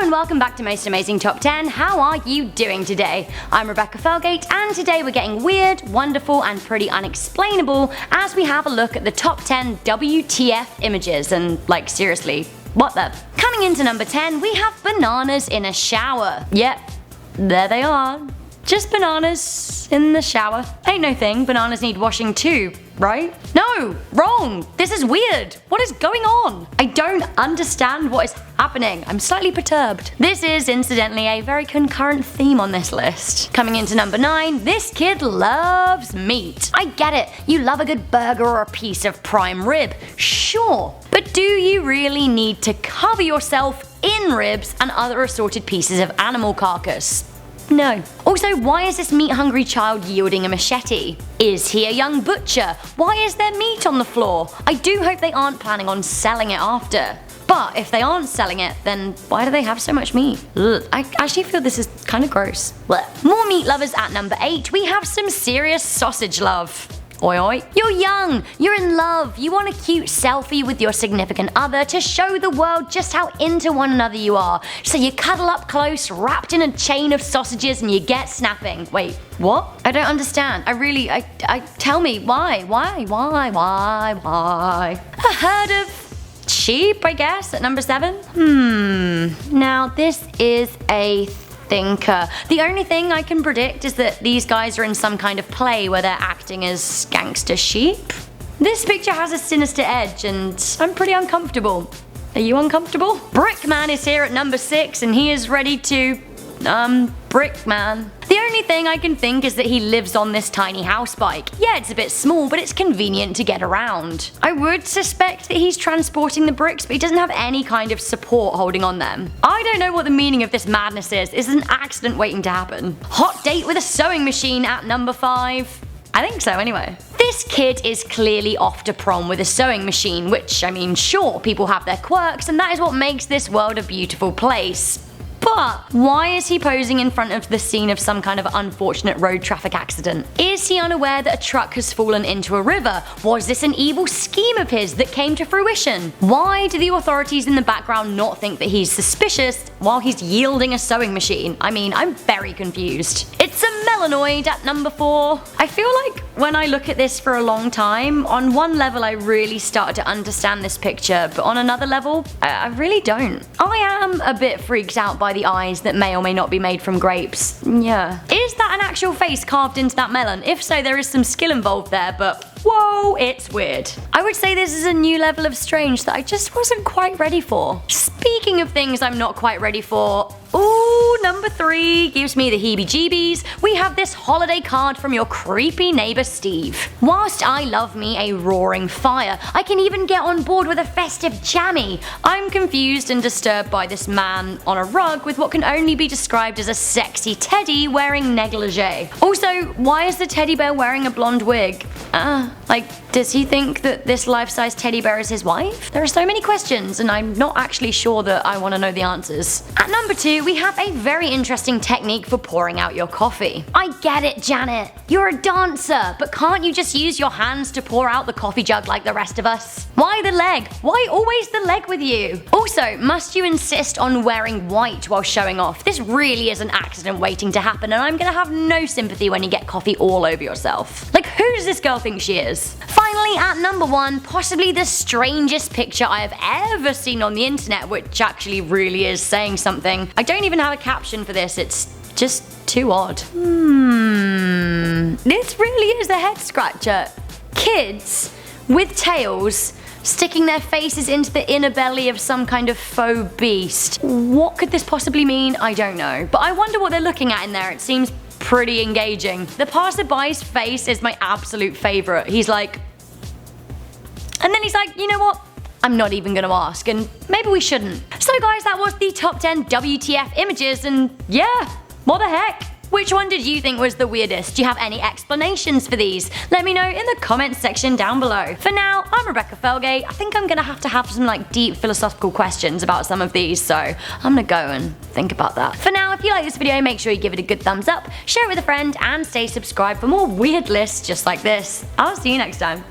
and welcome back to Most Amazing Top 10. How are you doing today? I'm Rebecca Felgate, and today we're getting weird, wonderful, and pretty unexplainable as we have a look at the top 10 WTF images. And like, seriously, what the? Coming into number 10, we have bananas in a shower. Yep, there they are. Just bananas in the shower. Ain't no thing, bananas need washing too, right? No, wrong. This is weird. What is going on? I don't understand what is happening. I'm slightly perturbed. This is, incidentally, a very concurrent theme on this list. Coming into number 9, this kid loves meat. I get it. You love a good burger or a piece of prime rib. Sure. But do you really need to cover yourself in ribs and other assorted pieces of animal carcass? No. Also, why is this meat-hungry child yielding a machete? Is he a young butcher? Why is there meat on the floor? I do hope they aren't planning on selling it after. But if they aren't selling it, then why do they have so much meat? Ugh. I actually feel this is kind of gross. Blech. More meat lovers at number 8, we have some serious sausage love. Oi oi. You're young, you're in love, you want a cute selfie with your significant other to show the world just how into one another you are. So you cuddle up close, wrapped in a chain of sausages, and you get snapping. Wait, what? I don't understand. Tell me, why? A herd of sheep, I guess, at number 7? Now this is a thinker. The only thing I can predict is that these guys are in some kind of play where they're acting as Gangsta Sheep. This picture has a sinister edge and I'm pretty uncomfortable. Are you uncomfortable? Brickman is here at number 6 and he is ready to Brickman. The only thing I can think is that he lives on this tiny house bike. Yeah, it's a bit small, but it's convenient to get around. I would suspect that he's transporting the bricks, but he doesn't have any kind of support holding on them. I don't know what the meaning of this madness is. Is an accident waiting to happen? Hot date with a sewing machine at number 5. I think so anyway. This kid is clearly off to prom with a sewing machine, which, I mean, sure, people have their quirks, and that is what makes this world a beautiful place. But why is he posing in front of the scene of some kind of unfortunate road traffic accident? Is he unaware that a truck has fallen into a river? Was this an evil scheme of his that came to fruition? Why do the authorities in the background not think that he's suspicious while he's yielding a sewing machine? I mean, I'm very confused. It's a melanoid at number 4. I feel like when I look at this for a long time, on one level I really started to understand this picture, but on another level, I really don't. I am a bit freaked out by the eyes that may or may not be made from grapes. Yeah. Is that an actual face carved into that melon? If so, there is some skill involved there, but whoa, it's weird. I would say this is a new level of strange that I just wasn't quite ready for. Speaking of things I'm not quite ready for, ooh, number 3 gives me the heebie-jeebies. We have this holiday card from your creepy neighbor Steve. Whilst I love me a roaring fire, I can even get on board with a festive jammy. I'm confused and disturbed by this man on a rug with what can only be described as a sexy teddy wearing negligee. Also, why is the teddy bear wearing a blonde wig? Does he think that this life-size teddy bear is his wife? There are so many questions and I'm not actually sure that I want to know the answers. At number 2, we have a very interesting technique for pouring out your coffee. I get it, Janet. You're a dancer, but can't you just use your hands to pour out the coffee jug like the rest of us? Why the leg? Why always the leg with you? Also, must you insist on wearing white while showing off? This really is an accident waiting to happen and I'm gonna have no sympathy when you get coffee all over yourself. Like, who does this girl think she is? Finally, at number 1, possibly the strangest picture I have ever seen on the internet, which actually really is saying something. I don't even have a caption for this, it's just too odd. This really is a head scratcher. Kids with tails sticking their faces into the inner belly of some kind of faux beast. What could this possibly mean? I don't know. But I wonder what they're looking at in there. It seems pretty engaging. The passerby's face is my absolute favorite. He's like, and then he's like, you know what? I'm not even gonna ask, and maybe we shouldn't. So guys, that was the top 10 WTF images, and yeah, what the heck? Which one did you think was the weirdest? Do you have any explanations for these? Let me know in the comments section down below. For now, I'm Rebecca Felgate. I think I'm gonna have to have some deep philosophical questions about some of these, so I'm gonna go and think about that. For now, if you like this video, make sure you give it a good thumbs up, share it with a friend, and stay subscribed for more weird lists just like this. I'll see you next time.